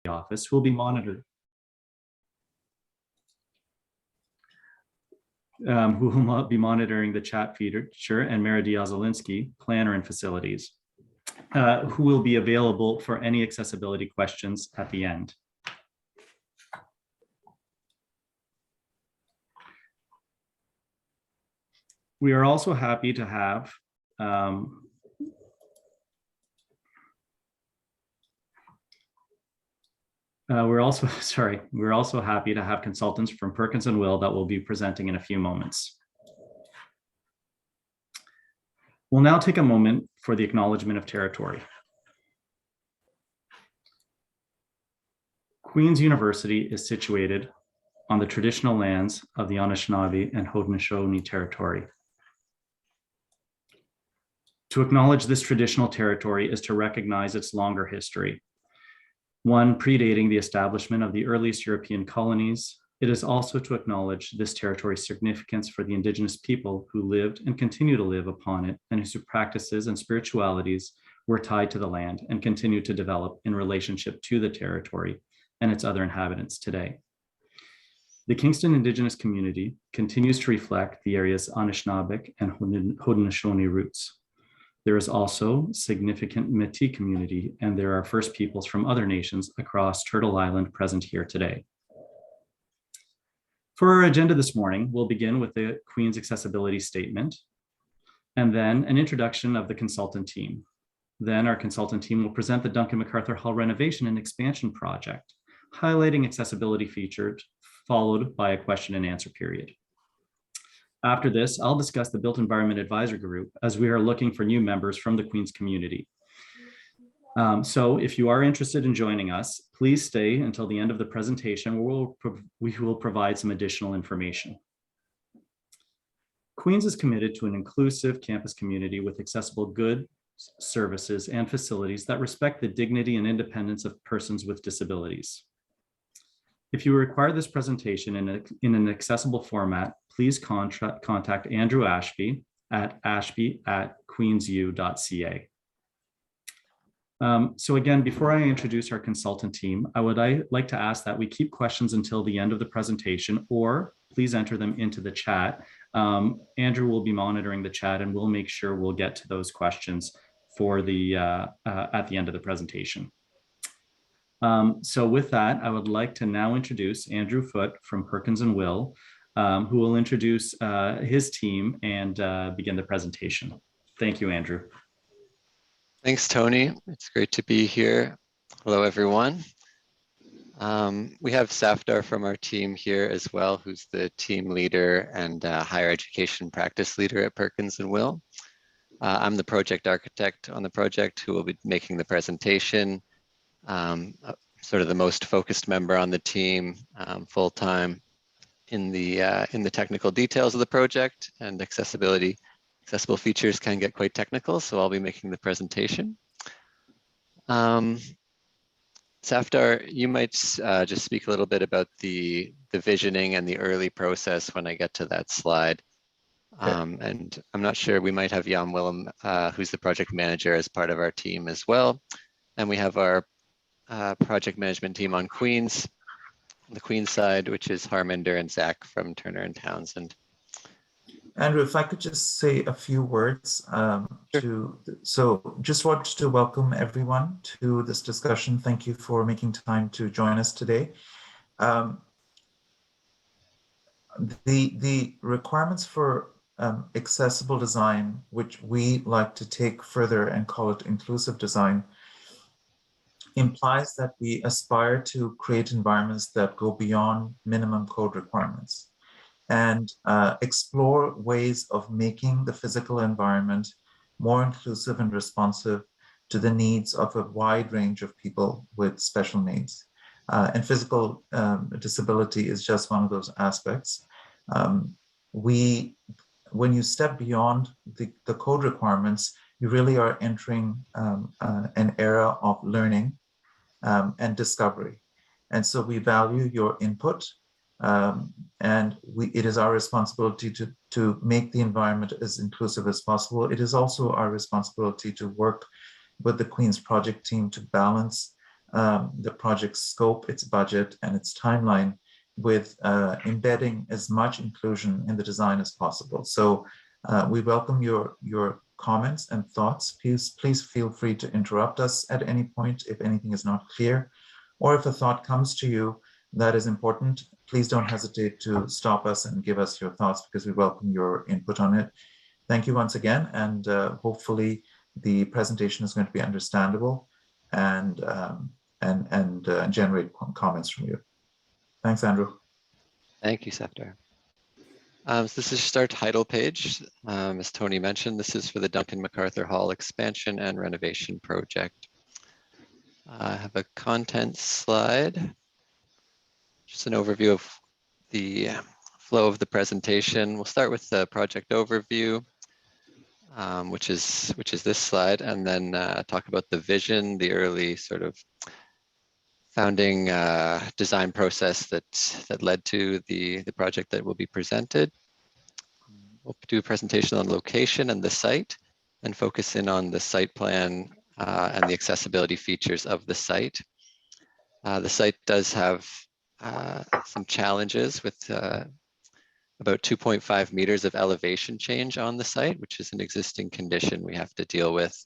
office, who will be monitored. Who will be monitoring the chat feature, and Mara Diaz-Olinsky, planner and facilities, who will be available for any accessibility questions at the end. We are also happy to have we're also happy to have consultants from Perkins & Will that will be presenting in a few moments. We'll now take a moment for the acknowledgement of territory. Queen's University is situated on the traditional lands of the Anishinaabe and Haudenosaunee territory. To acknowledge this traditional territory is to recognize its longer history, one predating the establishment of the earliest European colonies. It is also to acknowledge this territory's significance for the Indigenous people who lived and continue to live upon it, and whose practices and spiritualities were tied to the land and continue to develop in relationship to the territory and its other inhabitants today. The Kingston Indigenous community continues to reflect the area's Anishinaabeg and Haudenosaunee roots. There is also significant Métis community, and there are First Peoples from other nations across Turtle Island present here today. For our agenda this morning, we'll begin with the Queen's Accessibility Statement, and then an introduction of the consultant team. Then our consultant team will present the Duncan McArthur Hall renovation and expansion project, highlighting accessibility features, followed by a question and answer period. After this, I'll discuss the Built Environment Advisory Group, as we are looking for new members from the Queen's community. So if you are interested in joining us, please stay until the end of the presentation, where we will provide some additional information. Queen's is committed to an inclusive campus community with accessible goods, services, and facilities that respect the dignity and independence of persons with disabilities. If you require this presentation in an accessible format, please contact Andrew Ashby at ashby@queensu.ca. So again, before I introduce our consultant team, I would like to ask that we keep questions until the end of the presentation, or please enter them into the chat. Andrew will be monitoring the chat, and we'll make sure we'll get to those questions for the at the end of the presentation. So with that, I would like to now introduce Andrew Foote from Perkins & Will, who will introduce his team and begin the presentation. Thank you, Andrew. Thanks, Tony. It's great to be here. Hello, everyone. We have Safdar from our team here as well, who's the team leader and higher education practice leader at Perkins & Will. I'm the project architect on the project who will be making the presentation. Sort of the most focused member on the team, full-time in the technical details of the project, and accessible features can get quite technical, so I'll be making the presentation. Safdar, you might just speak a little bit about the visioning and the early process when I get to that slide. And I'm not sure, we might have Jan Willem, who's the project manager, as part of our team as well. And we have our project management team on the Queen's side, which is Harminder and Zach from Turner and Townsend. Andrew, if I could just say a few words so just wanted to welcome everyone to this discussion. Thank you for making time to join us today. The requirements for accessible design, which we like to take further and call it inclusive design, implies that we aspire to create environments that go beyond minimum code requirements and explore ways of making the physical environment more inclusive and responsive to the needs of a wide range of people with special needs. And physical disability is just one of those aspects. When you step beyond the code requirements, you really are entering an era of learning and discovery. And so we value your input, and it is our responsibility to make the environment as inclusive as possible. It is also our responsibility to work with the Queen's project team to balance the project's scope, its budget, and its timeline with embedding as much inclusion in the design as possible. So we welcome your comments and thoughts. Please feel free to interrupt us at any point if anything is not clear, or if a thought comes to you that is important, please don't hesitate to stop us and give us your thoughts, because we welcome your input on it. Thank you once again, and hopefully the presentation is going to be understandable and generate comments from you. Thanks, Andrew. Thank you, Safdar. So this is just our title page. As Tony mentioned, this is for the Duncan McArthur Hall expansion and renovation project. I have a content slide, just an overview of the flow of the presentation. We'll start with the project overview, which is this slide, and then talk about the vision, the early sort of founding design process that led to the project that will be presented. We'll do a presentation on location and the site, and focus in on the site plan and the accessibility features of the site. The site does have some challenges with about 2.5 meters of elevation change on the site, which is an existing condition we have to deal with.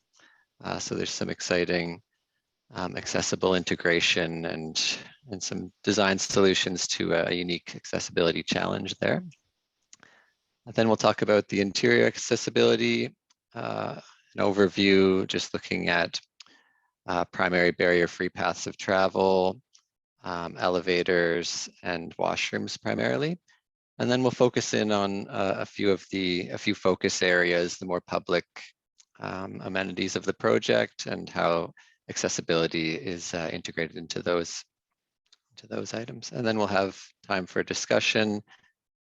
So there's some exciting accessible integration and some design solutions to a unique accessibility challenge there. And then we'll talk about the interior accessibility, an overview, just looking at primary barrier-free paths of travel, elevators, and washrooms primarily. And then we'll focus in on a few focus areas, the more public amenities of the project, and how accessibility is integrated into those items. And then we'll have time for discussion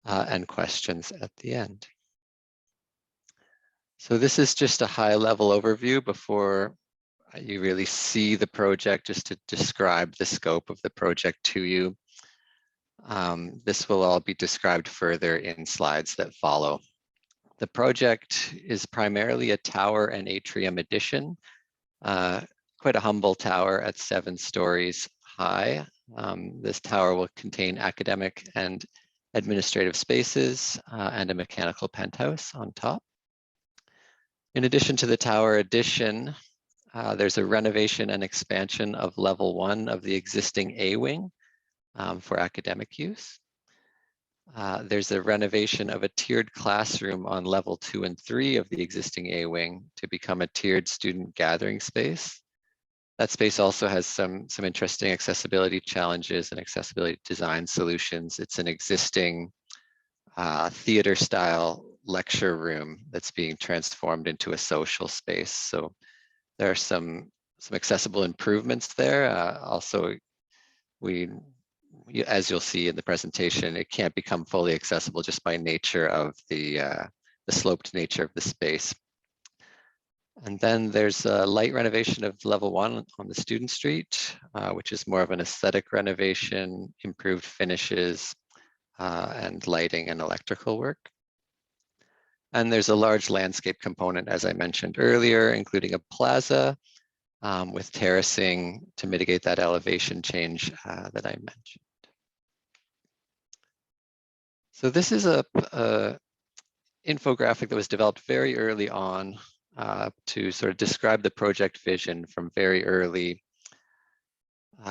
and questions at the end. So this is just a high-level overview before you really see the project, just to describe the scope of the project to you. This will all be described further in slides that follow. The project is primarily a tower and atrium addition, quite a humble tower at 7 stories high. This tower will contain academic and administrative spaces and a mechanical penthouse on top. In addition to the tower addition, there's a renovation and expansion of level 1 of the existing A wing for academic use. There's a renovation of a tiered classroom on level 2 and 3 of the existing A wing to become a tiered student gathering space. That space also has some interesting accessibility challenges and accessibility design solutions. It's an existing theater style lecture room that's being transformed into a social space. So there are some accessible improvements there. Also, as you'll see in the presentation, it can't become fully accessible just by nature of the sloped nature of the space. And then there's a light renovation of level 1 on the student street, which is more of an aesthetic renovation, improved finishes, and lighting and electrical work. And there's a large landscape component, as I mentioned earlier, including a plaza with terracing to mitigate that elevation change that I mentioned. So this is a infographic that was developed very early on to sort of describe the project vision from very early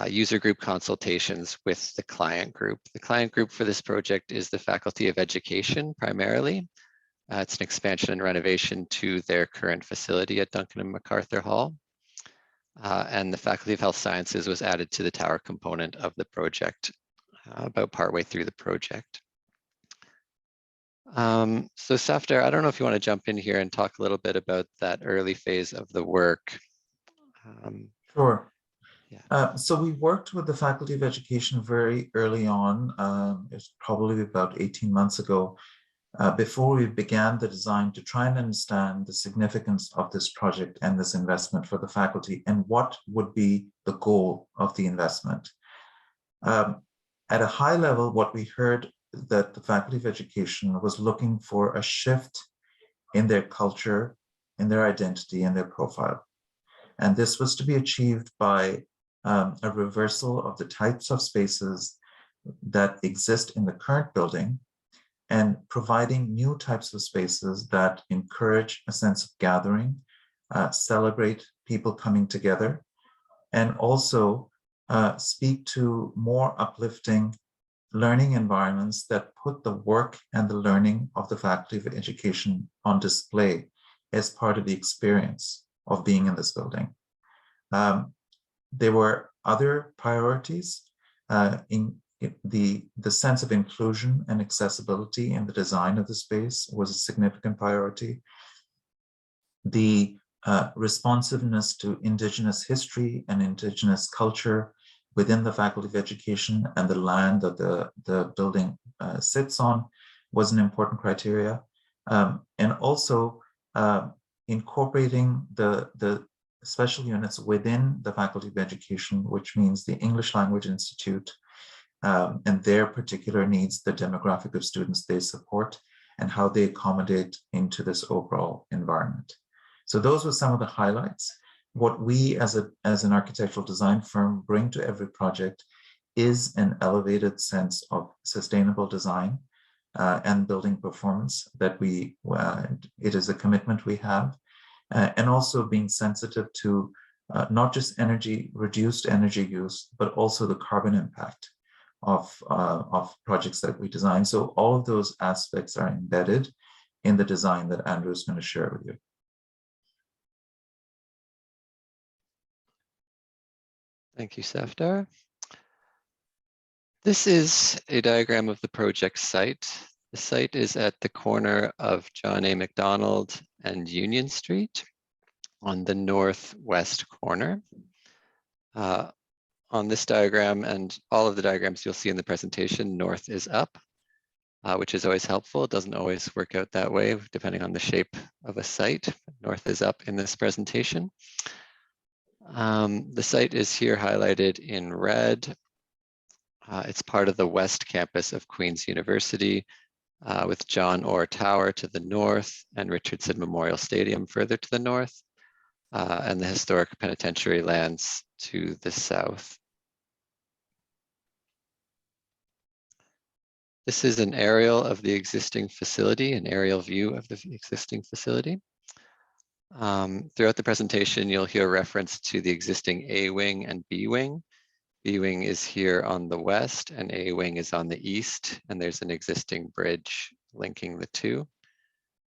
user group consultations with the client group. The client group for this project is the Faculty of Education primarily. It's an expansion and renovation to their current facility at Duncan McArthur Hall. And the Faculty of Health Sciences was added to the tower component of the project about partway through the project. So Safdar, I don't know if you want to jump in here and talk a little bit about that early phase of the work. Sure. Yeah. So we worked with the Faculty of Education very early on. It's probably about 18 months ago, before we began the design, to try and understand the significance of this project and this investment for the faculty and what would be the goal of the investment. At a high level, what we heard that the Faculty of Education was looking for a shift in their culture, in their identity, and their profile. And this was to be achieved by a reversal of the types of spaces that exist in the current building and providing new types of spaces that encourage a sense of gathering, celebrate people coming together, and also speak to more uplifting learning environments that put the work and the learning of the Faculty of Education on display as part of the experience of being in this building. There were other priorities in the sense of inclusion and accessibility in the design of the space was a significant priority. The responsiveness to Indigenous history and Indigenous culture within the Faculty of Education and the land that the building sits on was an important criteria. And also incorporating the special units within the Faculty of Education, which means the English Language Institute and their particular needs, the demographic of students they support, and how they accommodate into this overall environment. So those were some of the highlights. What we as an architectural design firm bring to every project is an elevated sense of sustainable design and building performance that it is a commitment we have, and also being sensitive to not just reduced energy use, but also the carbon impact of projects that we design. So all of those aspects are embedded in the design that Andrew is going to share with you. Thank you, Safdar. This is a diagram of the project site. The site is at the corner of John A. Macdonald and Union Street on the northwest corner. On this diagram and all of the diagrams you'll see in the presentation, north is up, which is always helpful. It doesn't always work out that way depending on the shape of a site. North is up in this presentation. The site is here highlighted in red. It's part of the West Campus of Queen's University with John Orr Tower to the north and Richardson Memorial Stadium further to the north, and the historic penitentiary lands to the south. This is an aerial of the existing facility, an aerial view of the existing facility. Throughout the presentation, you'll hear reference to the existing A wing and B wing. B wing is here on the west and A wing is on the east, and there's an existing bridge linking the two.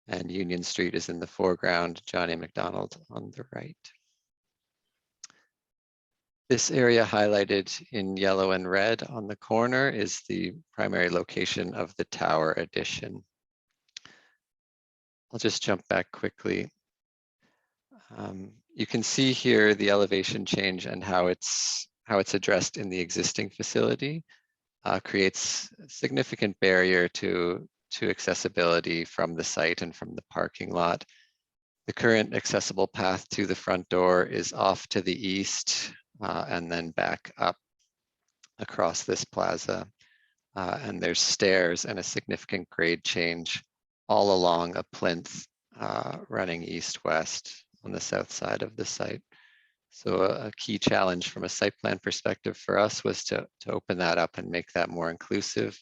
And Union Street is in the foreground, John A. Macdonald on the right. This area highlighted in yellow and red on the corner is the primary location of the tower addition. I'll just jump back quickly. You can see here the elevation change and how it's addressed in the existing facility creates a significant barrier to accessibility from the site and from the parking lot. The current accessible path to the front door is off to the east and then back up across this plaza. And there's stairs and a significant grade change all along a plinth running east-west on the south side of the site. So a key challenge from a site plan perspective for us was to open that up and make that more inclusive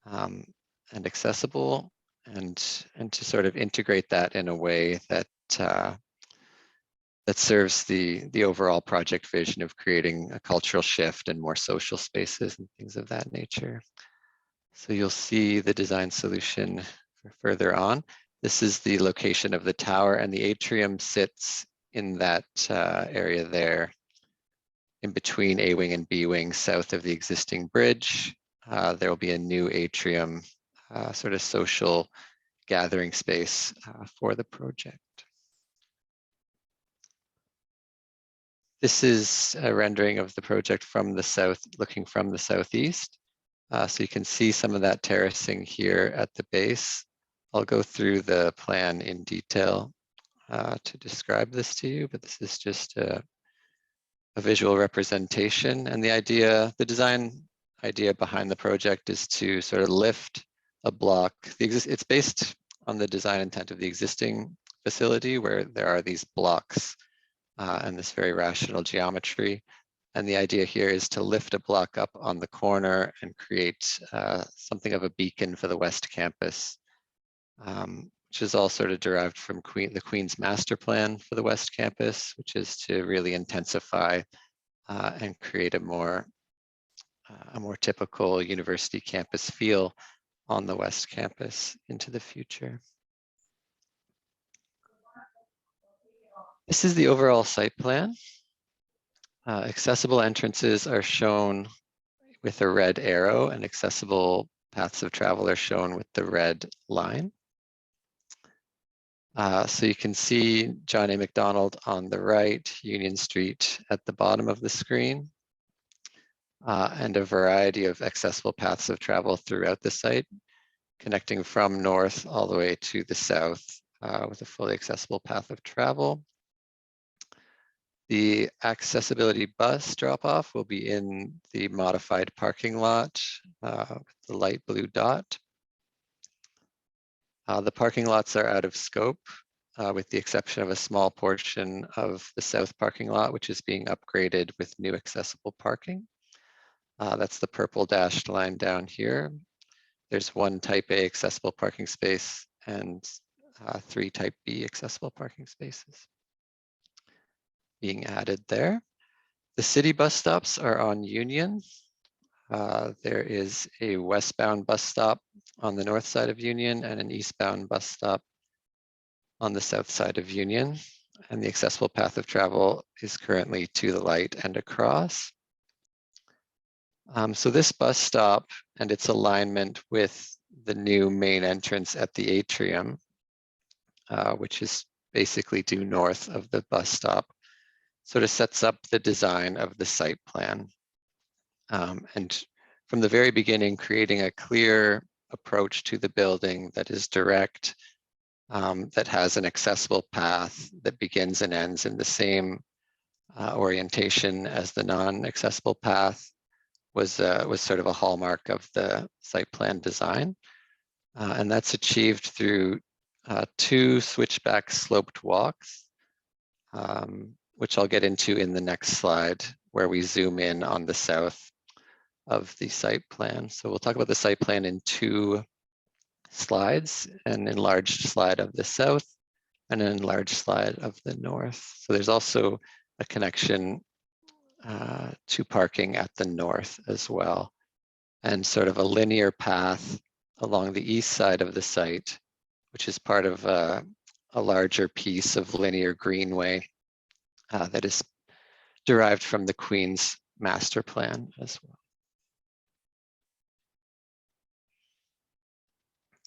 and accessible, and to sort of integrate that in a way that that serves the overall project vision of creating a cultural shift and more social spaces and things of that nature. So you'll see the design solution further on. This is the location of the tower, and the atrium sits in that area there in between A wing and B wing south of the existing bridge. There will be a new atrium, sort of social gathering space for the project. This is a rendering of the project from the south, looking from the southeast. So you can see some of that terracing here at the base. I'll go through the plan in detail to describe this to you, but this is just a visual representation. And the design idea behind the project is to sort of lift a block. It's based on the design intent of the existing facility where there are these blocks and this very rational geometry. And the idea here is to lift a block up on the corner and create something of a beacon for the West Campus, which is all sort of derived from the Queen's master plan for the West Campus, which is to really intensify and create a more typical university campus feel on the West Campus into the future. This is the overall site plan. Accessible entrances are shown with a red arrow, and accessible paths of travel are shown with the red line. So you can see John A. Macdonald on the right, Union Street at the bottom of the screen, and a variety of accessible paths of travel throughout the site, connecting from north all the way to the south with a fully accessible path of travel. The accessibility bus drop-off will be in the modified parking lot with the light blue dot. The parking lots are out of scope with the exception of a small portion of the south parking lot, which is being upgraded with new accessible parking. That's the purple dashed line down here. There's one type A accessible parking space and 3 type B accessible parking spaces being added there. The city bus stops are on Union. There is a westbound bus stop on the north side of Union and an eastbound bus stop on the south side of Union. And the accessible path of travel is currently to the light and across. So this bus stop and its alignment with the new main entrance at the atrium, which is basically due north of the bus stop, sort of sets up the design of the site plan. And from the very beginning, creating a clear approach to the building that is direct, that has an accessible path that begins and ends in the same orientation as the non-accessible path was sort of a hallmark of the site plan design. And that's achieved through 2 switchback sloped walks, which I'll get into in the next slide, where we zoom in on the south of the site plan. So we'll talk about the site plan in 2 slides, an enlarged slide of the south and an enlarged slide of the north. So there's also a connection to parking at the north as well, and sort of a linear path along the east side of the site, which is part of a larger piece of linear greenway that is derived from the Queen's master plan as well.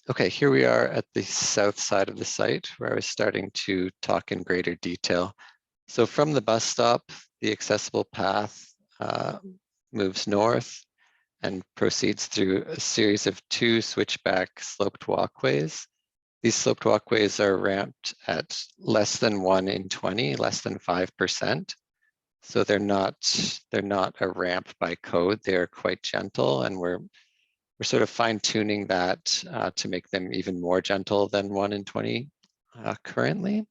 Okay, here we are at the south side of the site where I was starting to talk in greater detail. So from the bus stop, the accessible path moves north and proceeds through a series of 2 switchback sloped walkways. These sloped walkways are ramped at less than 1 in 20, less than 5%. So they're not a ramp by code. They're quite gentle, and we're sort of fine-tuning that to make them even more gentle than 1 in 20 currently.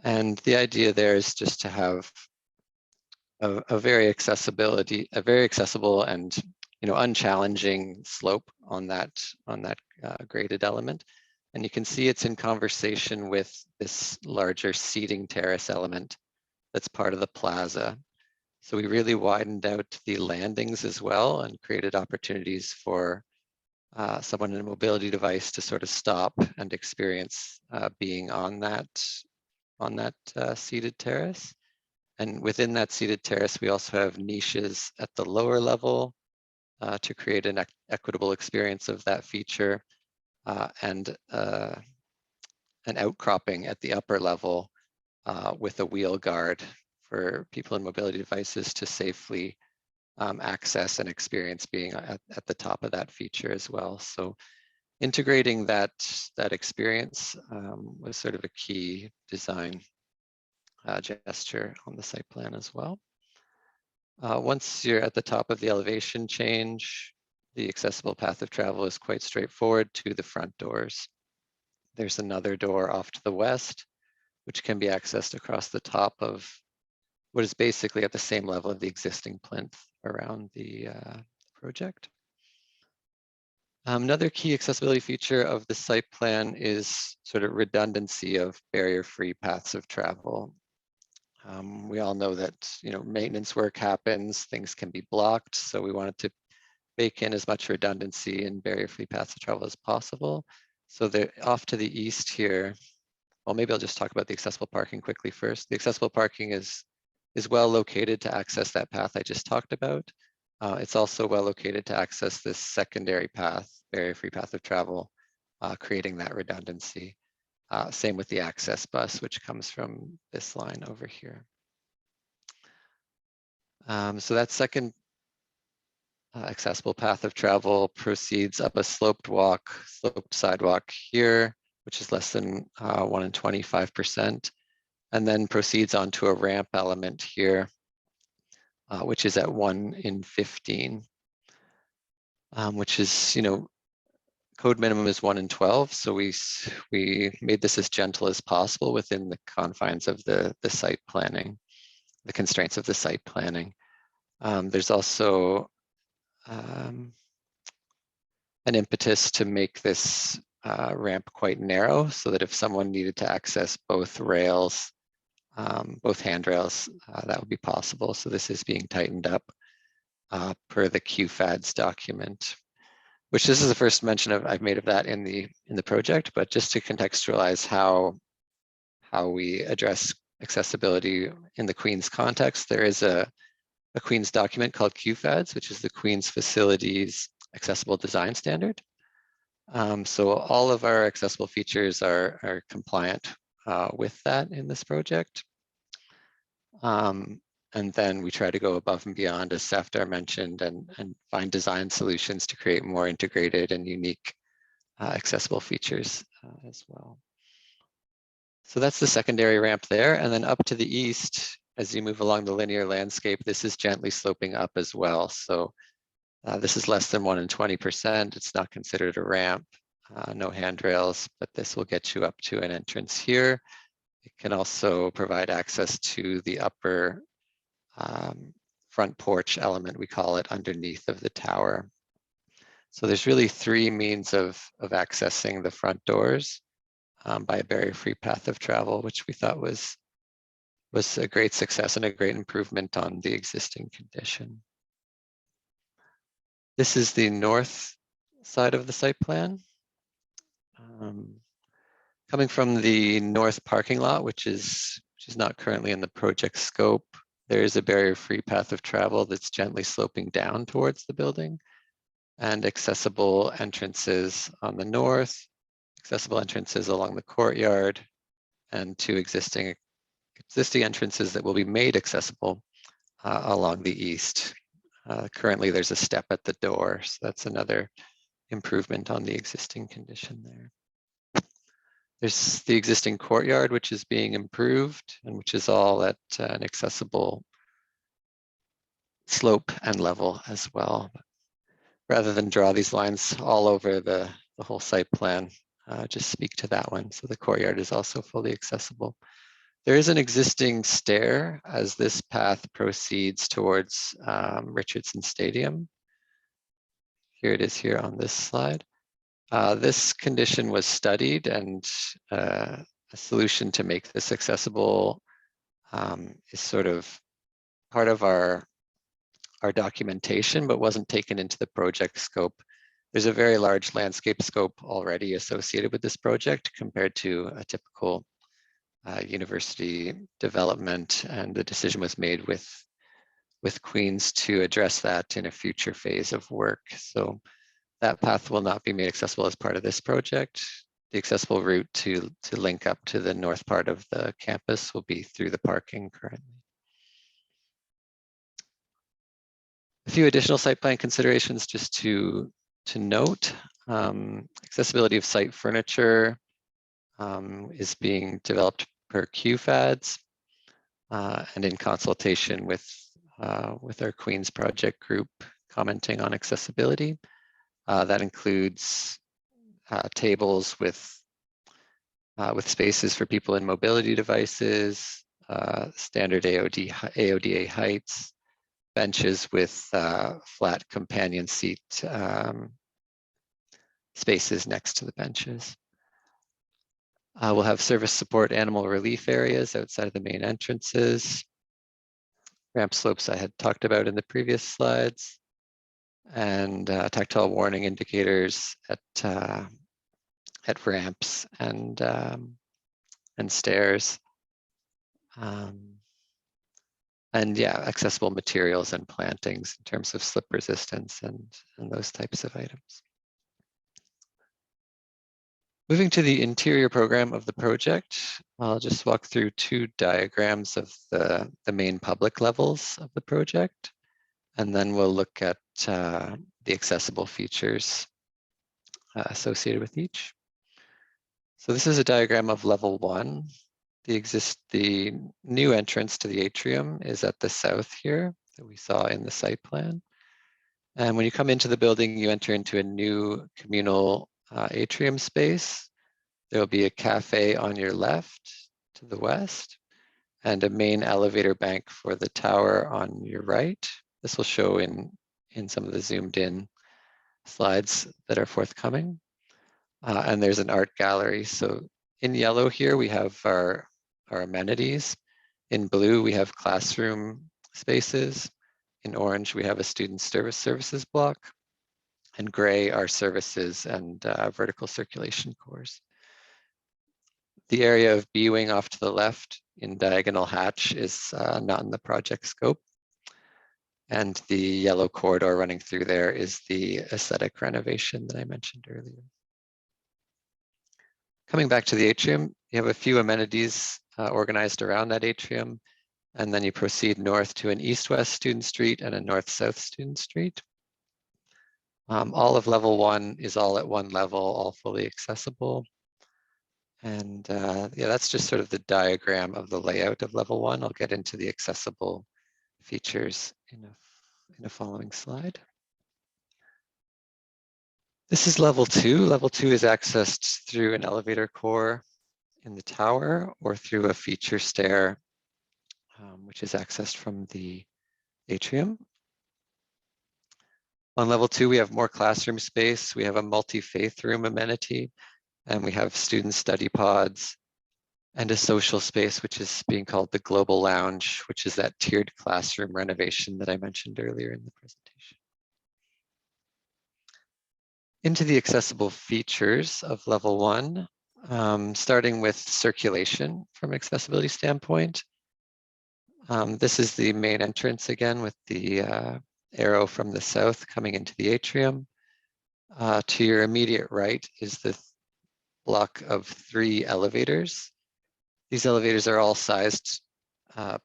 And the idea there is just to have a very accessible and unchallenging slope on that graded element. And you can see it's in conversation with this larger seating terrace element that's part of the plaza. So we really widened out the landings as well and created opportunities for someone in a mobility device to sort of stop and experience being on that seated terrace. And within that seated terrace, we also have niches at the lower level to create an equitable experience of that feature, and an outcropping at the upper level with a wheel guard for people in mobility devices to safely access and experience being at the top of that feature as well. So integrating that experience was sort of a key design gesture on the site plan as well. Once you're at the top of the elevation change, the accessible path of travel is quite straightforward to the front doors. There's another door off to the west, which can be accessed across the top of what is basically at the same level of the existing plinth around the project. Another key accessibility feature of the site plan is sort of redundancy of barrier-free paths of travel. We all know that maintenance work happens, things can be blocked, so we wanted to bake in as much redundancy and barrier-free paths of travel as possible. So off to the east here, well, maybe I'll just talk about the accessible parking quickly first. The accessible parking is well located to access that path I just talked about. It's also well located to access this secondary path, barrier-free path of travel, creating that redundancy. Same with the access bus, which comes from this line over here. So that second accessible path of travel proceeds up a sloped sidewalk here, which is less than 1 in 25%, and then proceeds onto a ramp element here, which is at 1 in 15, which is, code minimum is 1 in 12. So we made this as gentle as possible within the confines of the site planning, the constraints of the site planning. There's also an impetus to make this ramp quite narrow so that if someone needed to access both rails, both handrails, that would be possible. So this is being tightened up per the QFADS document, which this is the first mention I've made of that in the project, but just to contextualize how we address accessibility in the Queen's context, there is a Queen's document called QFADS, which is the Queen's Facilities Accessible Design Standard. So all of our accessible features are compliant with that in this project. And then we try to go above and beyond, as Safdar mentioned, and find design solutions to create more integrated and unique accessible features as well. So that's the secondary ramp there. And then up to the east, as you move along the linear landscape, this is gently sloping up as well. So this is less than 1 in 20%. It's not considered a ramp, no handrails, but this will get you up to an entrance here. It can also provide access to the upper front porch element, we call it, underneath of the tower. So there's really 3 means of accessing the front doors by a barrier-free path of travel, which we thought was a great success and a great improvement on the existing condition. This is the north side of the site plan. Coming from the north parking lot, which is not currently in the project scope, there is a barrier-free path of travel that's gently sloping down towards the building, and accessible entrances on the north, accessible entrances along the courtyard, and 2 existing entrances that will be made accessible along the east. Currently, there's a step at the door, so that's another improvement on the existing condition there. There's the existing courtyard, which is being improved and which is all at an accessible slope and level as well. Rather than draw these lines all over the whole site plan, just speak to that one. So the courtyard is also fully accessible. There is an existing stair as this path proceeds towards Richardson Stadium. Here it is here on this slide. This condition was studied, and a solution to make this accessible is sort of part of our documentation, but wasn't taken into the project scope. There's a very large landscape scope already associated with this project compared to a typical university development, and the decision was made with Queen's to address that in a future phase of work. So that path will not be made accessible as part of this project. The accessible route to link up to the north part of the campus will be through the parking currently. A few additional site plan considerations just to note. Accessibility of site furniture is being developed per QFADS and in consultation with our Queen's project group commenting on accessibility. That includes tables with spaces for people in mobility devices, standard AODA heights, benches with flat companion seat spaces next to the benches. We'll have service support animal relief areas outside of the main entrances. Ramp slopes I had talked about in the previous slides, and tactile warning indicators at ramps and stairs. And yeah, accessible materials and plantings in terms of slip resistance and those types of items. Moving to the interior program of the project, I'll just walk through two diagrams of the main public levels of the project, and then we'll look at the accessible features associated with each. So this is a diagram of level 1. The new entrance to the atrium is at the south here that we saw in the site plan. And when you come into the building, you enter into a new communal atrium space. There will be a cafe on your left to the west and a main elevator bank for the tower on your right. This will show in some of the zoomed in slides that are forthcoming. And there's an art gallery. So in yellow here, we have our amenities. In blue, we have classroom spaces. In orange, we have a student services block. And gray are services and vertical circulation cores. The area of B wing off to the left in diagonal hatch is not in the project scope. And the yellow corridor running through there is the aesthetic renovation that I mentioned earlier. Coming back to the atrium, you have a few amenities organized around that atrium, and then you proceed north to an east-west student street and a north-south student street. All of level 1 is all at one level, all fully accessible. And yeah, that's just sort of the diagram of the layout of level 1. I'll get into the accessible features in a following slide. This is level 2. Level 2 is accessed through an elevator core in the tower or through a feature stair, which is accessed from the atrium. On level 2, we have more classroom space. We have a multi-faith room amenity, and we have student study pods and a social space, which is being called the Global Lounge, which is that tiered classroom renovation that I mentioned earlier in the presentation. Into the accessible features of level 1, starting with circulation from an accessibility standpoint. This is the main entrance again with the arrow from the south coming into the atrium. To your immediate right is the block of 3 elevators. These elevators are all sized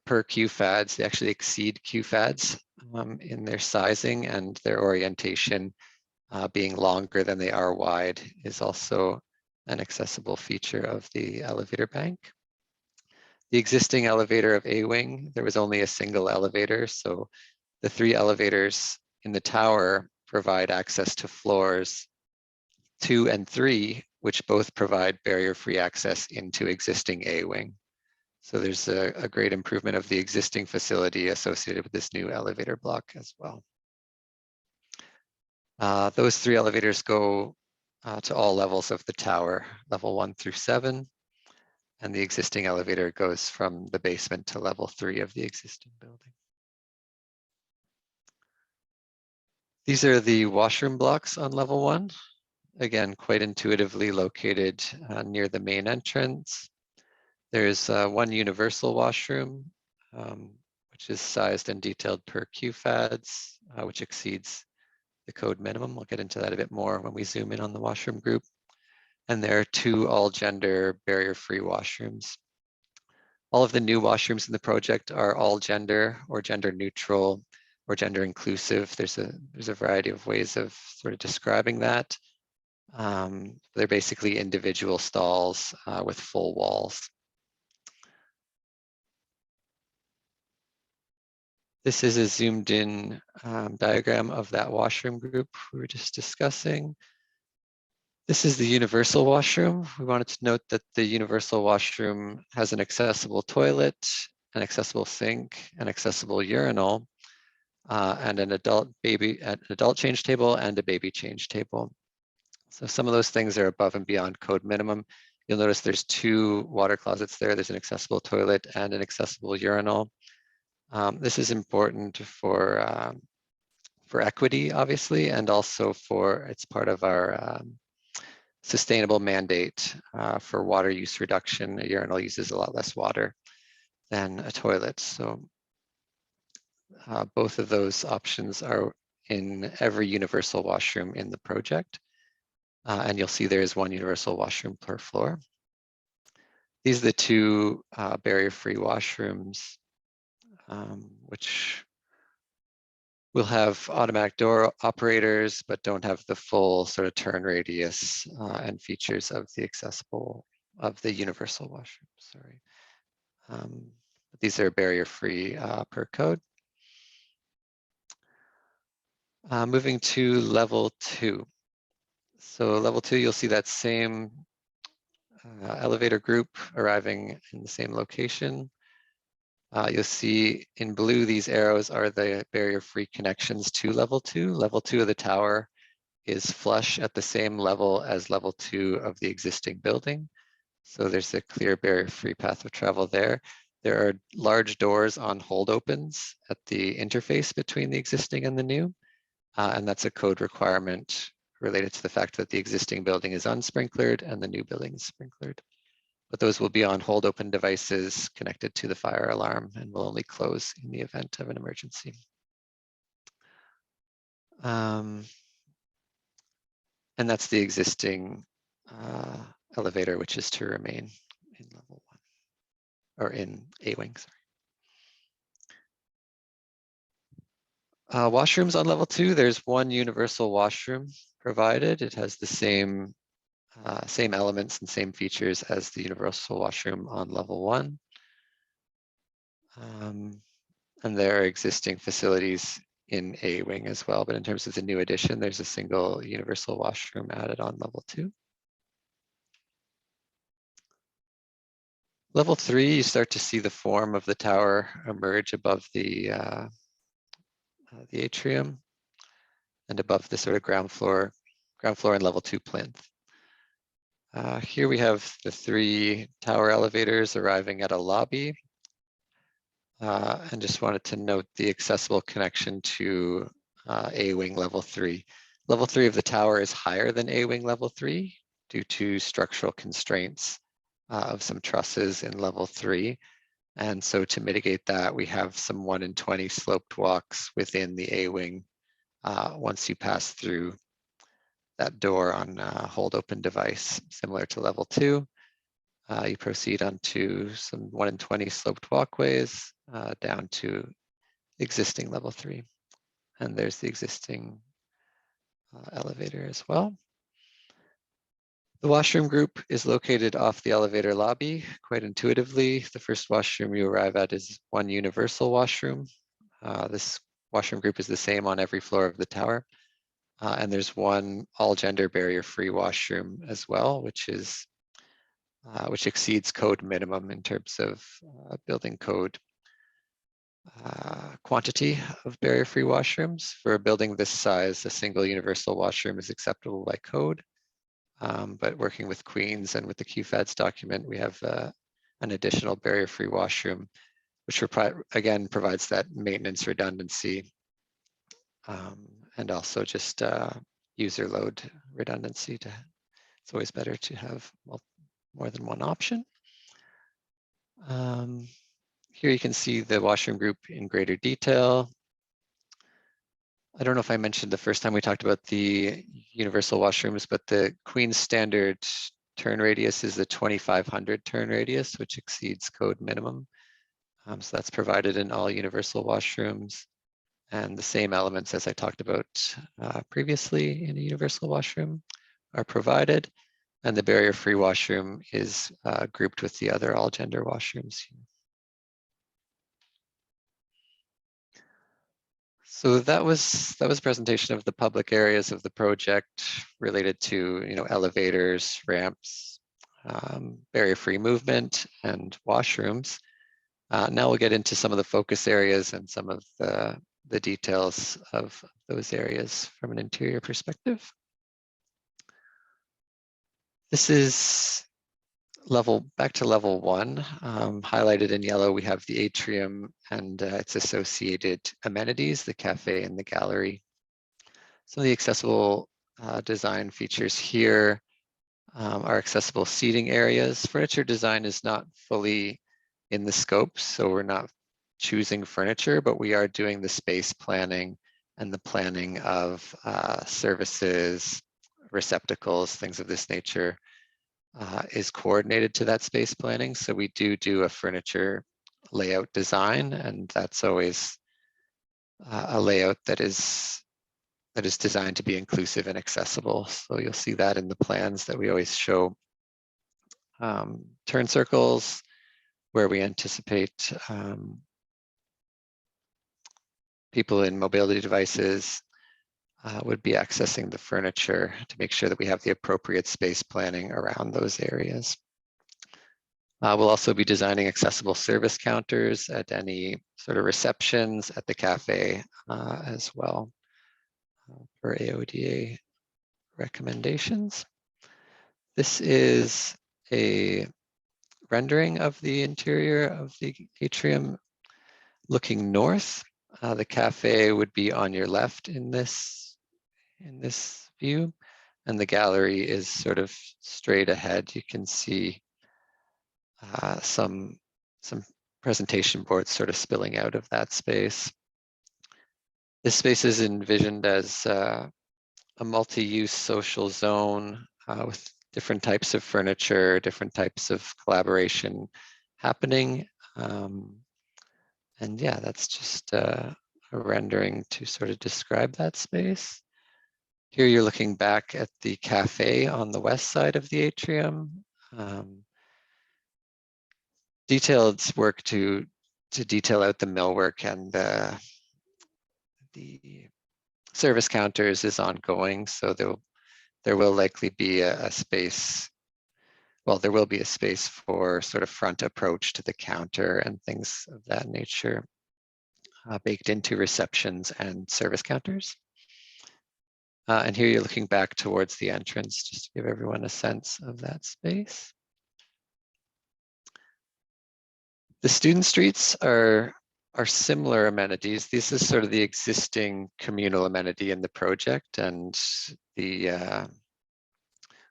per QFADs. They actually exceed QFADs in their sizing, and their orientation being longer than they are wide is also an accessible feature of the elevator bank. The existing elevator of A-Wing, there was only a single elevator, so the 3 elevators in the tower provide access to floors 2 and 3, which both provide barrier-free access into existing A-Wing. So there's a great improvement of the existing facility associated with this new elevator block as well. Those 3 elevators go to all levels of the tower, level 1 through 7, and the existing elevator goes from the basement to level 3 of the existing building. These are the washroom blocks on level 1. Again, quite intuitively located near the main entrance. There's one universal washroom, which is sized and detailed per QFADs, which exceeds the code minimum. We'll get into that a bit more when we zoom in on the washroom group. And there are 2 all-gender barrier-free washrooms. All of the new washrooms in the project are all gender or gender neutral or gender inclusive. There's a variety of ways of sort of describing that. They're basically individual stalls with full walls. This is a zoomed in diagram of that washroom group we were just discussing. This is the universal washroom. We wanted to note that the universal washroom has an accessible toilet an accessible sink, an accessible urinal, and an adult change table and a baby change table. So some of those things are above and beyond code minimum. You'll notice there's 2 water closets there. There's an accessible toilet and an accessible urinal. This is important for equity, obviously, and also it's part of our sustainable mandate for water use reduction. A urinal uses a lot less water than a toilet. So both of those options are in every universal washroom in the project. And you'll see there is 1 universal washroom per floor. These are the 2 barrier-free washrooms, which will have automatic door operators, but don't have the full sort of turn radius and features of the universal washroom, sorry. These are barrier-free per code. Moving to level 2. So level 2, you'll see that same elevator group arriving in the same location. You'll see in blue, these arrows are the barrier-free connections to level 2. Level 2 of the tower is flush at the same level as level 2 of the existing building. So there's a clear barrier-free path of travel there. There are large doors on hold opens at the interface between the existing and the new. And that's a code requirement related to the fact that the existing building is unsprinklered and the new building is sprinklered. But those will be on hold open devices connected to the fire alarm and will only close in the event of an emergency. And that's the existing elevator, which is to remain in level 1, or in A-wing, sorry. Washrooms on level 2, there's 1 universal washroom provided. It has the same elements and same features as the universal washroom on level 1. And there are existing facilities in A-wing as well, but in terms of the new addition, there's a single universal washroom added on level 2. Level 3, you start to see the form of the tower emerge above the atrium and above the sort of ground floor and level 2 plinth. Here we have the 3 tower elevators arriving at a lobby. And just wanted to note the accessible connection to A-wing level 3. Level 3 of the tower is higher than A-wing level 3 due to structural constraints of some trusses in level 3. And so to mitigate that, we have some 1 in 20 sloped walks within the A-wing once you pass through that door on a hold open device, similar to level 2. You proceed onto some 1 in 20 sloped walkways down to existing level 3. And there's the existing elevator as well. The washroom group is located off the elevator lobby. Quite intuitively, the first washroom you arrive at is 1 universal washroom. This washroom group is the same on every floor of the tower. And there's 1 all gender barrier-free washroom as well, which exceeds code minimum in terms of building code quantity of barrier-free washrooms. For a building this size, a single universal washroom is acceptable by code. But working with Queens and with the QFADS document, we have an additional barrier-free washroom, which again provides that maintenance redundancy and also just user load redundancy. It's always better to have more than 1 option. Here you can see the washroom group in greater detail. I don't know if I mentioned the first time we talked about the universal washrooms, but the Queen's standard turn radius is the 2,500 turn radius, which exceeds code minimum. So that's provided in all universal washrooms. And the same elements as I talked about previously in a universal washroom are provided. And the barrier-free washroom is grouped with the other all-gender washrooms. So that was a presentation of the public areas of the project related to elevators, ramps, barrier-free movement, and washrooms. Now we'll get into some of the focus areas and some of the details of those areas from an interior perspective. This is back to level 1. Highlighted in yellow, we have the atrium and its associated amenities, the cafe and the gallery. Some of the accessible design features here are accessible seating areas. Furniture design is not fully in the scope, so we're not choosing furniture, but we are doing the space planning and the planning of services, receptacles, things of this nature is coordinated to that space planning. So we do a furniture layout design, and that's always a layout that is designed to be inclusive and accessible. So you'll see that in the plans that we always show turn circles where we anticipate people in mobility devices would be accessing the furniture to make sure that we have the appropriate space planning around those areas. We'll also be designing accessible service counters at any sort of receptions at the cafe as well for AODA recommendations. This is a rendering of the interior of the atrium looking north. The cafe would be on your left in this view, and the gallery is sort of straight ahead. You can see some presentation boards sort of spilling out of that space. This space is envisioned as a multi-use social zone with different types of furniture, different types of collaboration happening. And yeah, that's just a rendering to sort of describe that space. Here you're looking back at the cafe on the west side of the atrium. Detailed work to detail out the millwork and the service counters is ongoing. So there will likely be a space. Well, there will be a space for sort of front approach to the counter and things of that nature baked into receptions and service counters. And here you're looking back towards the entrance just to give everyone a sense of that space. The student streets are similar amenities. This is sort of the existing communal amenity in the project, and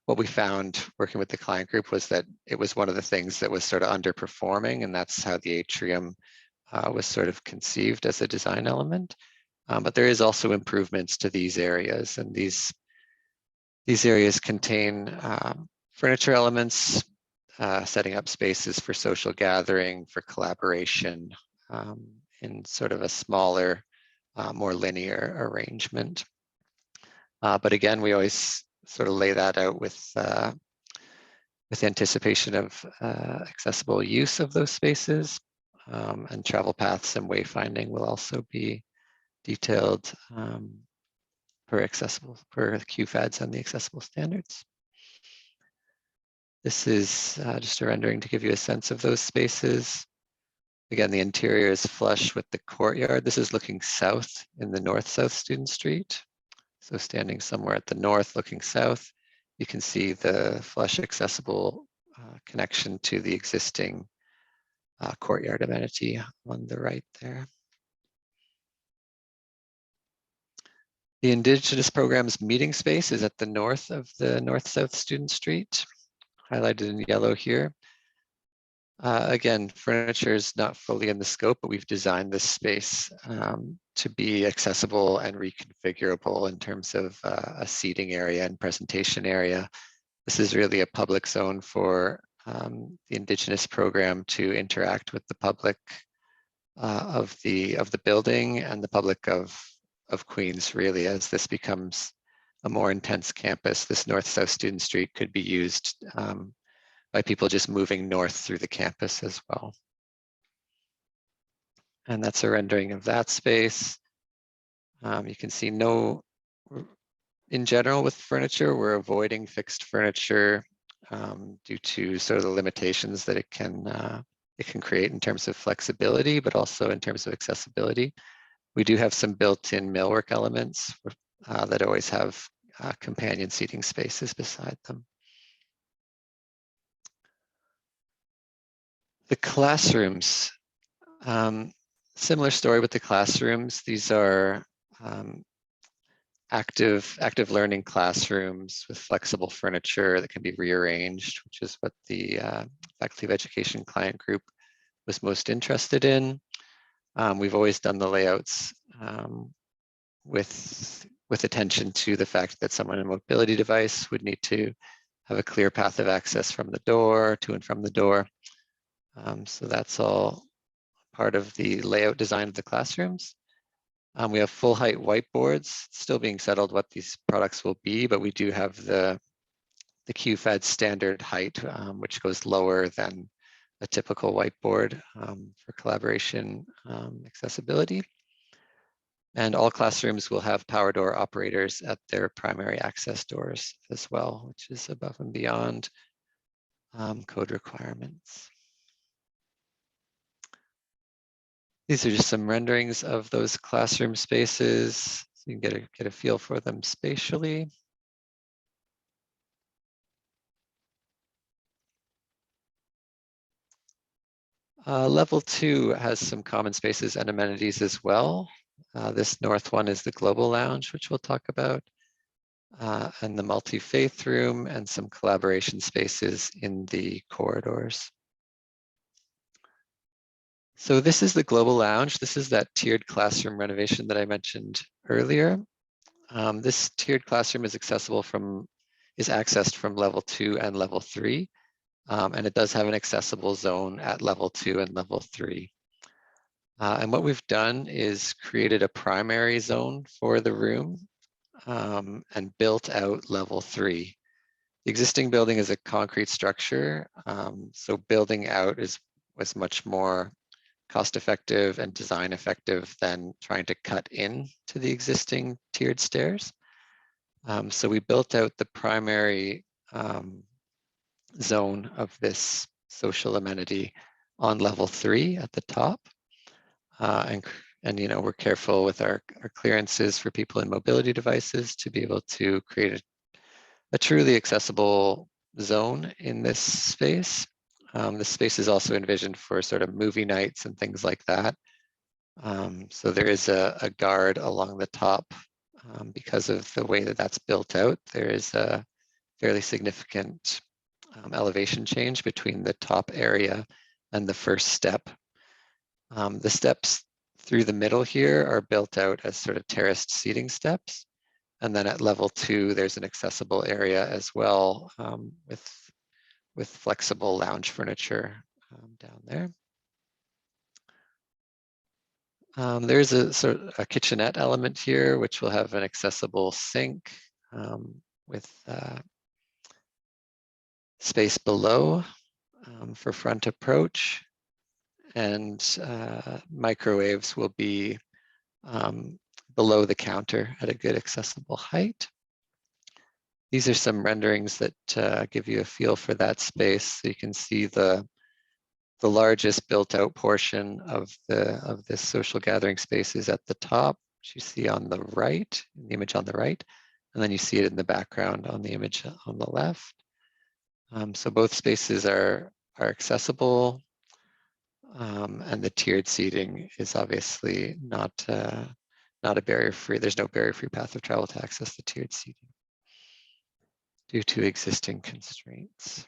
what we found working with the client group was that it was one of the things that was sort of underperforming, and that's how the atrium was sort of conceived as a design element. But there is also improvements to these areas, and these areas contain furniture elements, setting up spaces for social gathering, for collaboration in sort of a smaller, more linear arrangement. But again, we always sort of lay that out with anticipation of accessible use of those spaces, and travel paths and wayfinding will also be detailed per QFADs and the accessible standards. This is just a rendering to give you a sense of those spaces. Again, the interior is flush with the courtyard. This is looking south in the north-south student street. So standing somewhere at the north looking south, you can see the flush accessible connection to the existing courtyard amenity on the right there. The Indigenous Programs meeting space is at the north of the north-south student street, highlighted in yellow here. Again, furniture is not fully in the scope, but we've designed this space to be accessible and reconfigurable in terms of a seating area and presentation area. This is really a public zone for the Indigenous program to interact with the public of the building and the public of Queens, really, as this becomes a more intense campus. This north-south student street could be used by people just moving north through the campus as well. And that's a rendering of that space. You can see in general with furniture, we're avoiding fixed furniture due to sort of the limitations that it can it can create in terms of flexibility, but also in terms of accessibility. We do have some built-in millwork elements that always have companion seating spaces beside them. The classrooms, similar story with the classrooms. These are active learning classrooms with flexible furniture that can be rearranged, which is what the Faculty of Education client group was most interested in. We've always done the layouts with attention to the fact that someone in a mobility device would need to have a clear path of access from the door, to and from the door. So that's all part of the layout design of the classrooms. We have full height whiteboards, still being settled what these products will be, but we do have the QFAD standard height, which goes lower than a typical whiteboard for collaboration accessibility. And all classrooms will have power door operators at their primary access doors as well, which is above and beyond code requirements. These are just some renderings of those classroom spaces, so you can get a feel for them spatially. Level 2 has some common spaces and amenities as well. This north one is the Global Lounge, which we'll talk about, and the Multifaith room, and some collaboration spaces in the corridors. So this is the Global Lounge. This is that tiered classroom renovation that I mentioned earlier. This tiered classroom is accessed from level 2 and level 3. And it does have an accessible zone at level 2 and level 3. And what we've done is created a primary zone for the room and built out level 3. The existing building is a concrete structure, so building out was much more cost-effective and design-effective than trying to cut in to the existing tiered stairs. So we built out the primary zone of this social amenity on level 3 at the top. And you know, we're careful with our clearances for people in mobility devices to be able to create a truly accessible zone in this space. This space is also envisioned for sort of movie nights and things like that. So there is a guard along the top because of the way that that's built out. There is a fairly significant elevation change between the top area and the first step. The steps through the middle here are built out as sort of terraced seating steps. And then at level 2, there's an accessible area as well with flexible lounge furniture down there. There's a sort of a kitchenette element here, which will have an accessible sink with space below for front approach, and microwaves will be below the counter at a good accessible height. These are some renderings that give you a feel for that space. So you can see the largest built-out portion of this social gathering space is at the top, which you see on the right, in the image on the right, and then you see it in the background on the image on the left. So both spaces are accessible, and the tiered seating is obviously not a barrier-free. There's no barrier-free path of travel to access the tiered seating due to existing constraints.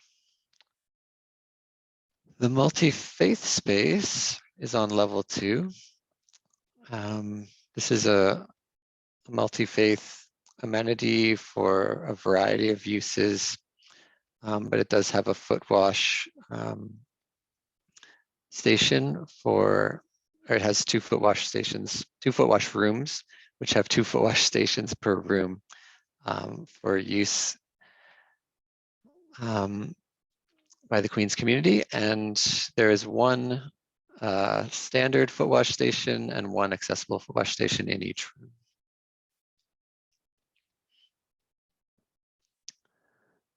The Multifaith Space is on level 2. This is a multi-faith amenity for a variety of uses, but it does have a foot wash station or it has 2 foot wash stations, 2 foot wash rooms, which have 2 foot wash stations per room for use by the Queen's community. And there is 1 standard foot wash station and 1 accessible foot wash station in each room.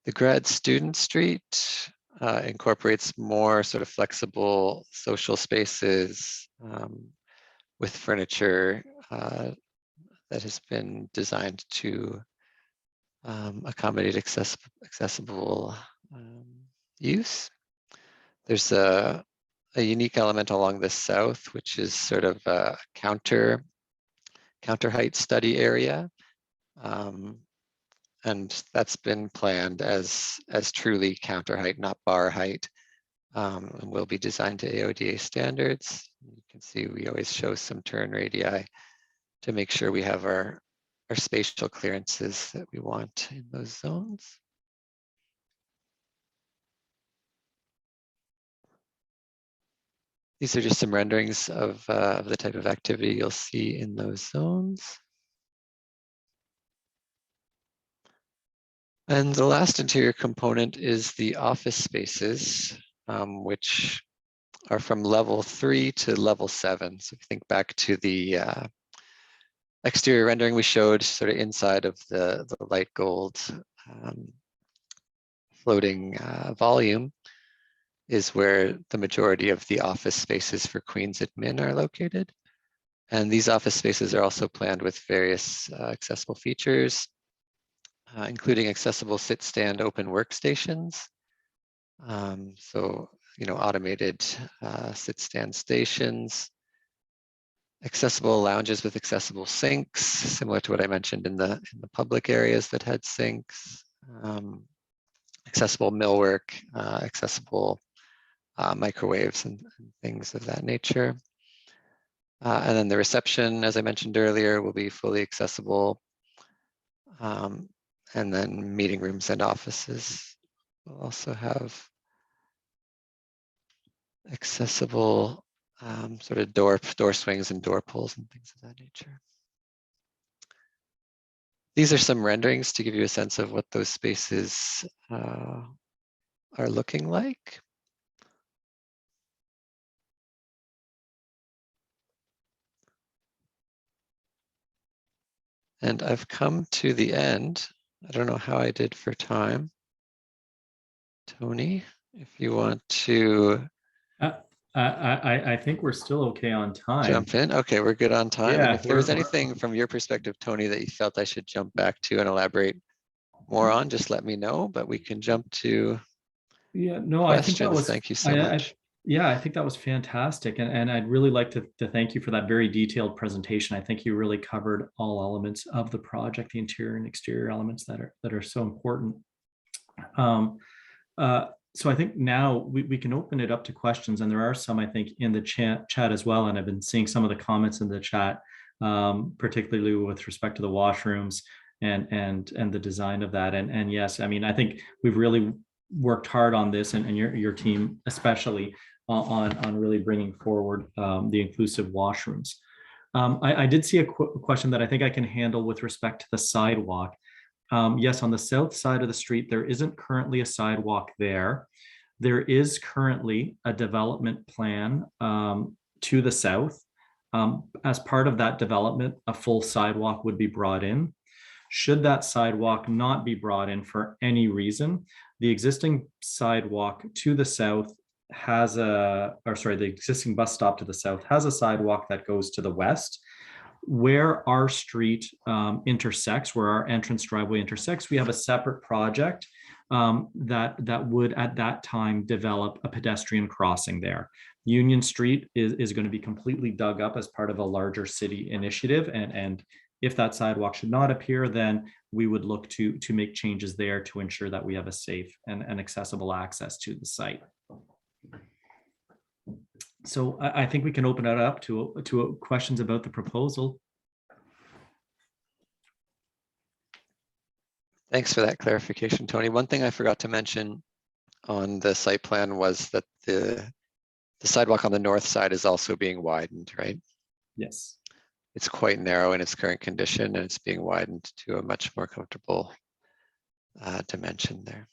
The Grad Student Street incorporates more sort of flexible social spaces with furniture that has been designed to accommodate accessible use. There's a unique element along the south, which is sort of a counter height study area. And that's been planned as truly counter height, not bar height, and will be designed to AODA standards. You can see we always show some turn radii to make sure we have our spatial clearances that we want in those zones. These are just some renderings of the type of activity you'll see in those zones. And the last interior component is the office spaces, which are from level 3 to level 7. So if you think back to the exterior rendering we showed, sort of inside of the light gold floating volume is where the majority of the office spaces for Queen's Admin are located. And these office spaces are also planned with various accessible features, including accessible sit-stand open workstations. So, automated sit-stand stations, accessible lounges with accessible sinks, similar to what I mentioned in the public areas that had sinks, accessible millwork, accessible microwaves and things of that nature. And then the reception, as I mentioned earlier, will be fully accessible. And then meeting rooms and offices will also have accessible sort of door swings and door pulls and things of that nature. These are some renderings to give you a sense of what those spaces are looking like. And I've come to the end. I don't know how I did for time. Tony, if you want to. I think we're still okay on time. Jump in. Okay, we're good on time. Yeah, And if there was anything from your perspective, Tony, that you felt I should jump back to and elaborate more on, just let me know, but we can jump to questions. I think that was, thank you so much. I think that was fantastic. And I'd really like to thank you for that very detailed presentation. I think you really covered all elements of the project, the interior and exterior elements that are so important. So I think now we can open it up to questions, and there are some, I think, in the chat as well. And I've been seeing some of the comments in the chat, particularly with respect to the washrooms and the design of that. And yes, I mean, I think we've really worked hard on this, and your team especially on really bringing forward the inclusive washrooms. I did see a question that I think I can handle with respect to the sidewalk. Yes, on the south side of the street, there isn't currently a sidewalk there. There is currently a development plan to the south. As part of that development, a full sidewalk would be brought in. Should that sidewalk not be brought in for any reason, the existing sidewalk to the south has the existing bus stop to the south has a sidewalk that goes to the west. Where our street intersects, where our entrance driveway intersects, we have a separate project that would at that time develop a pedestrian crossing there. Union Street is going to be completely dug up as part of a larger city initiative, and if that sidewalk should not appear, then we would look to make changes there to ensure that we have a safe and accessible access to the site. So I think we can open it up to questions about the proposal. Thanks for that clarification, Tony. One thing I forgot to mention on the site plan was that the sidewalk on the north side is also being widened, right? Yes. It's quite narrow in its current condition, and it's being widened to a much more comfortable dimension there.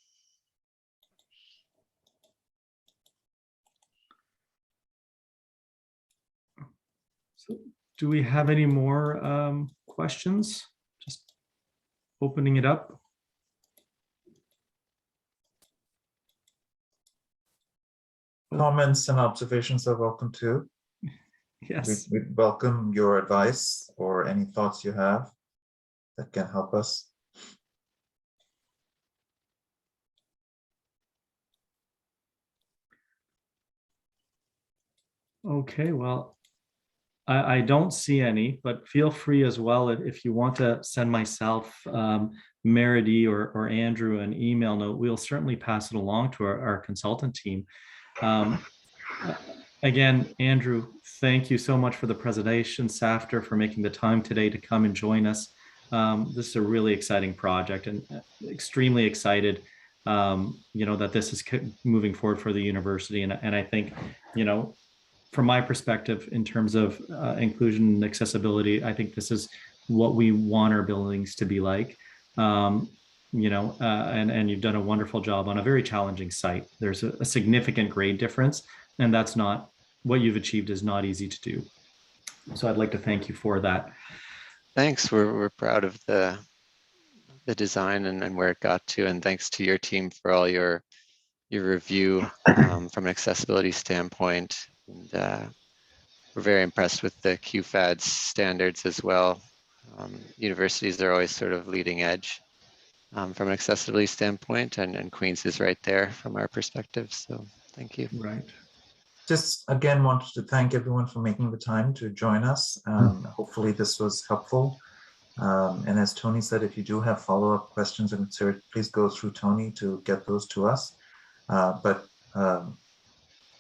So do we have any more questions? Just opening it up. Comments and observations are welcome too. Yes. We welcome your advice or any thoughts you have that can help us. Okay, well, I don't see any, but feel free as well if you want to send myself, Meredy or Andrew an email note. We'll certainly pass it along to our consultant team. Again, Andrew, thank you so much for the presentation. Safter for making the time today to come and join us. This is a really exciting project and extremely excited, that this is moving forward for the university. And I think, from my perspective, in terms of inclusion and accessibility, I think this is what we want our buildings to be like. And you've done a wonderful job on a very challenging site. There's a significant grade difference, and that's not what you've achieved is not easy to do. So I'd like to thank you for that. Thanks. We're proud of the design and where it got to, and thanks to your team for all your review from an accessibility standpoint. And we're very impressed with the QFAD's standards as well. Universities are always sort of leading edge from an accessibility standpoint, and Queens is right there from our perspective. So thank you. Right. Just again wanted to thank everyone for making the time to join us. Hopefully this was helpful. And as Tony said, if you do have follow-up questions and concerns, please go through Tony to get those to us.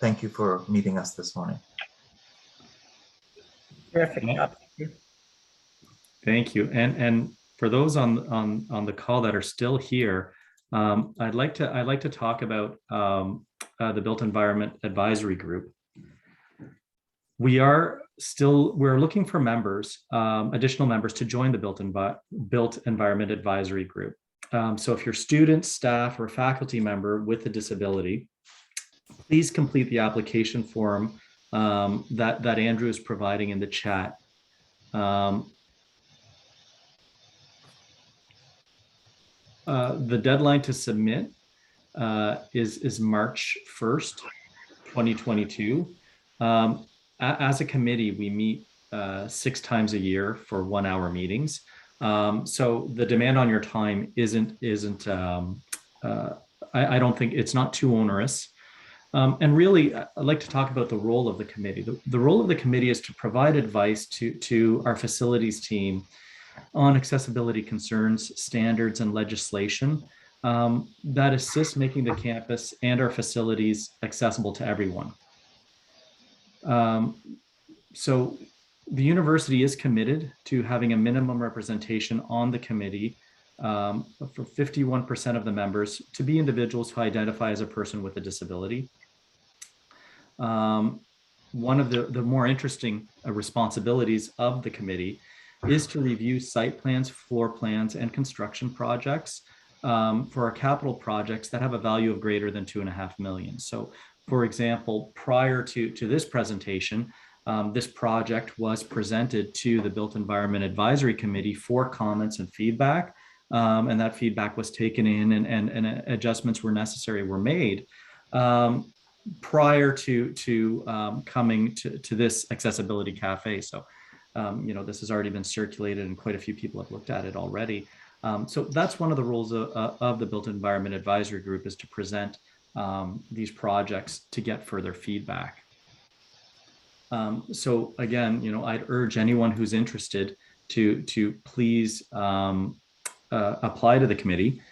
Thank you for meeting us this morning. Terrific job. Thank you. And for those on the call that are still here, I'd like to talk about the Built Environment Advisory Group. We're looking for members, additional members to join the Built Environment Advisory Group. So if you're student, staff, or faculty member with a disability, please complete the application form that Andrew is providing in the chat. The deadline to submit is March 1st, 2022. As a committee, we meet 6 times a year for 1-hour meetings. So the demand on your time I don't think it's not too onerous. And really, I'd like to talk about the role of the committee. The role of the committee is to provide advice to our facilities team on accessibility concerns, standards, and legislation that assists making the campus and our facilities accessible to everyone. So the university is committed to having a minimum representation on the committee for 51% of the members to be individuals who identify as a person with a disability. One of the more interesting responsibilities of the committee is to review site plans, floor plans, and construction projects for our capital projects that have a value of greater than $2.5 million. So, for example, prior to this presentation, this project was presented to the Built Environment Advisory Committee for comments and feedback, and that feedback was taken in and adjustments were made prior to coming to this Accessibility Café. So, this has already been circulated and quite a few people have looked at it already. So that's one of the roles of the Built Environment Advisory Group, is to present these projects to get further feedback. So again, I'd urge anyone who's interested to please apply to the committee.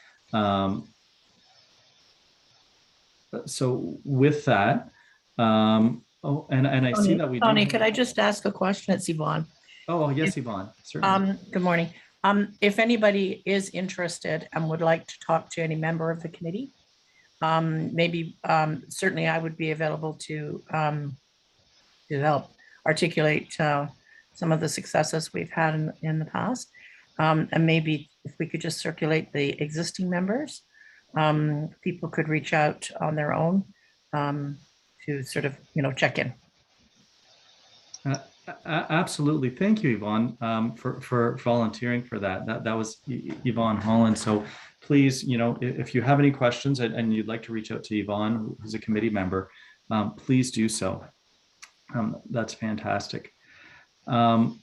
So with that, and I see that we Tony, could I just ask a question? It's Yvonne. Oh, yes, Yvonne, certainly. Good morning. If anybody is interested and would like to talk to any member of the committee, maybe certainly I would be available to help articulate some of the successes we've had in the past. And maybe if we could just circulate the existing members, people could reach out on their own to sort of, check in. Absolutely. Thank you, Yvonne, for volunteering for that. That was Yvonne Holland. So please, if you have any questions and you'd like to reach out to Yvonne, who's a committee member, please do so. That's fantastic. So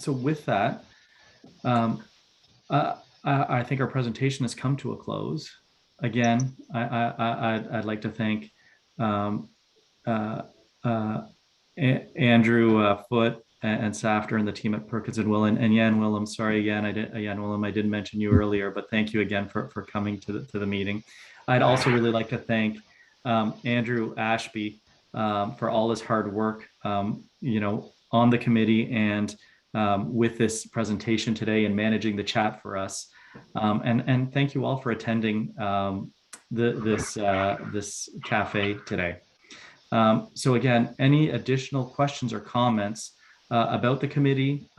with that, I think our presentation has come to a close. Again, I'd like to thank Andrew Foote and Safter and the team at Perkins and Will, and Jan Willem. Sorry, Jan Willem, I didn't mention you earlier, but thank you again for coming to the meeting. I'd also really like to thank Andrew Ashby for all his hard work, on the committee and with this presentation today and managing the chat for us. And thank you all for attending this cafe today. So again, any additional questions or comments about the committee,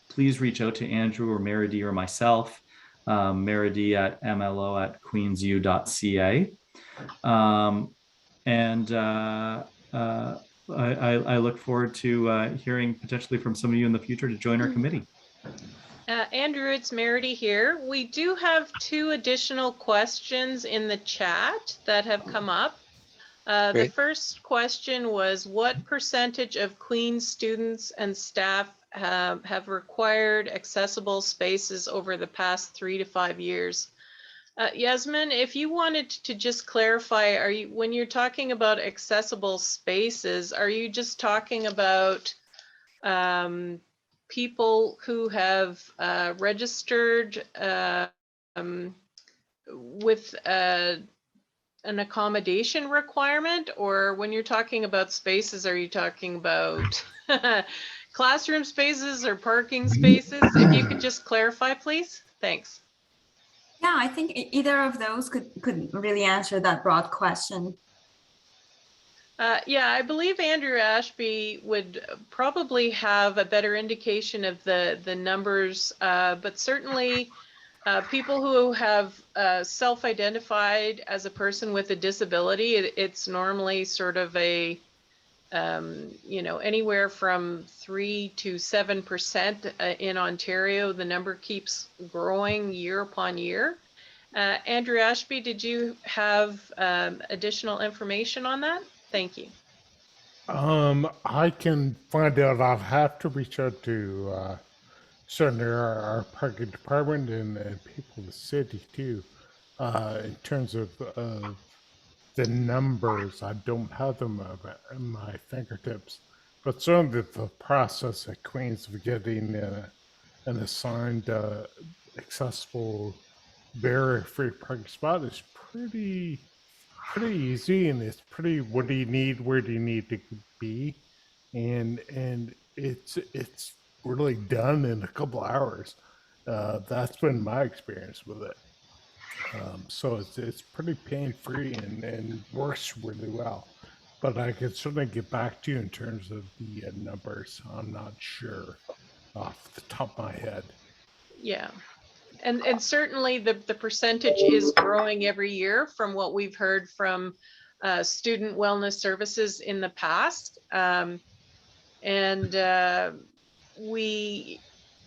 please reach out to Andrew or Meredith or myself, Meredith at mlo@queensu.ca. I look forward to hearing potentially from some of you in the future to join our committee. Andrew, it's Meredith here. We do have 2 additional questions in the chat that have come up. The first question was, what percentage of Queen's students and staff have required accessible spaces over the past 3 to 5 years? Yasmin, if you wanted to just clarify, when you're talking about accessible spaces, are you just talking about people who have registered with an accommodation requirement, or when you're talking about spaces, are you talking about classroom spaces or parking spaces? If you could just clarify, please. Thanks. Yeah, I think either of those could really answer that broad question. Yeah, I believe Andrew Ashby would probably have a better indication of the numbers, but certainly people who have self-identified as a person with a disability, it's normally sort of a, anywhere from 3 to 7% in Ontario. The number keeps growing year upon year. Andrew Ashby, did you have additional information on that? Thank you. I can find out. I'll have to reach out to certainly our parking department and people in the city too. In terms of the numbers, I don't have them at my fingertips, but certainly the process at Queens of getting an assigned accessible barrier-free parking spot is pretty easy, and it's pretty, what do you need, where do you need to be, and it's really done in a couple hours. That's been my experience with it. So it's pretty pain-free and works really well. But I could certainly get back to you in terms of the numbers. I'm not sure off the top of my head. Yeah. And certainly the percentage is growing every year from what we've heard from student wellness services in the past. We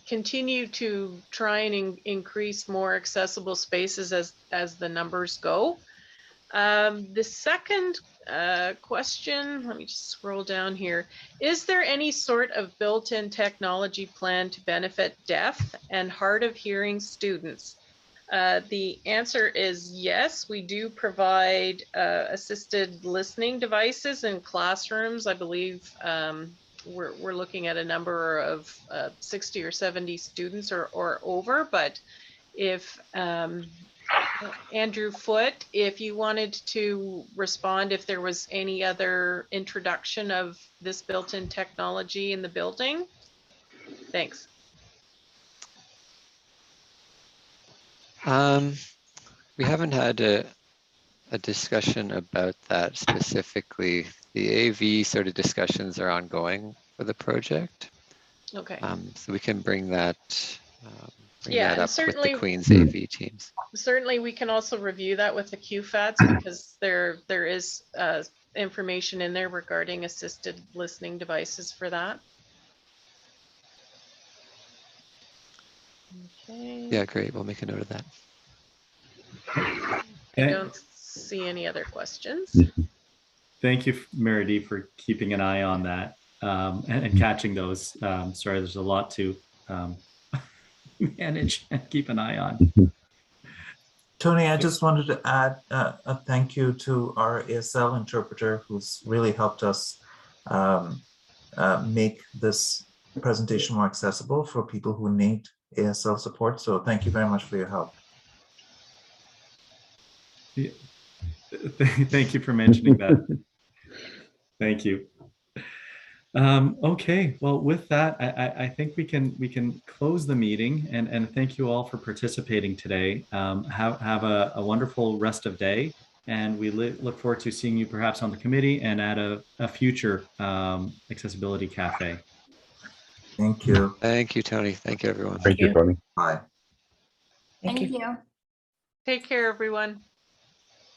continue to try and increase more accessible spaces as the numbers go. The second question, let me just scroll down here. Is there any sort of built-in technology plan to benefit deaf and hard of hearing students? The answer is yes. We do provide assisted listening devices in classrooms. I believe we're looking at a number of 60 or 70 students or over, but if Andrew Foote, if you wanted to respond, if there was any other introduction of this built-in technology in the building. Thanks. We haven't had a discussion about that specifically. The AV sort of discussions are ongoing for the project. Okay. So we can bring that Yeah, up with the certainly, Queen's AV teams. Certainly, we can also review that with the QFATs because there is information in there regarding assisted listening devices for that. Okay. Yeah, great. We'll make a note of that. I And- don't see any other questions. Thank you, Meredith, for keeping an eye on that and catching those. Sorry, there's a lot to manage and keep an eye on. Tony, I just wanted to add a thank you to our ASL interpreter who's really helped us make this presentation more accessible for people who need ASL support. So thank you very much for your help. Thank you for mentioning that. Thank you. Okay, well, with that, I think we can close the meeting and thank you all for participating today. Have a wonderful rest of day, and we look forward to seeing you perhaps on the committee and at a future Accessibility Cafe. Thank you. Thank you, Tony. Thank you, everyone. Thank you, Tony. Bye. Thank you. Thank you. Take care, everyone.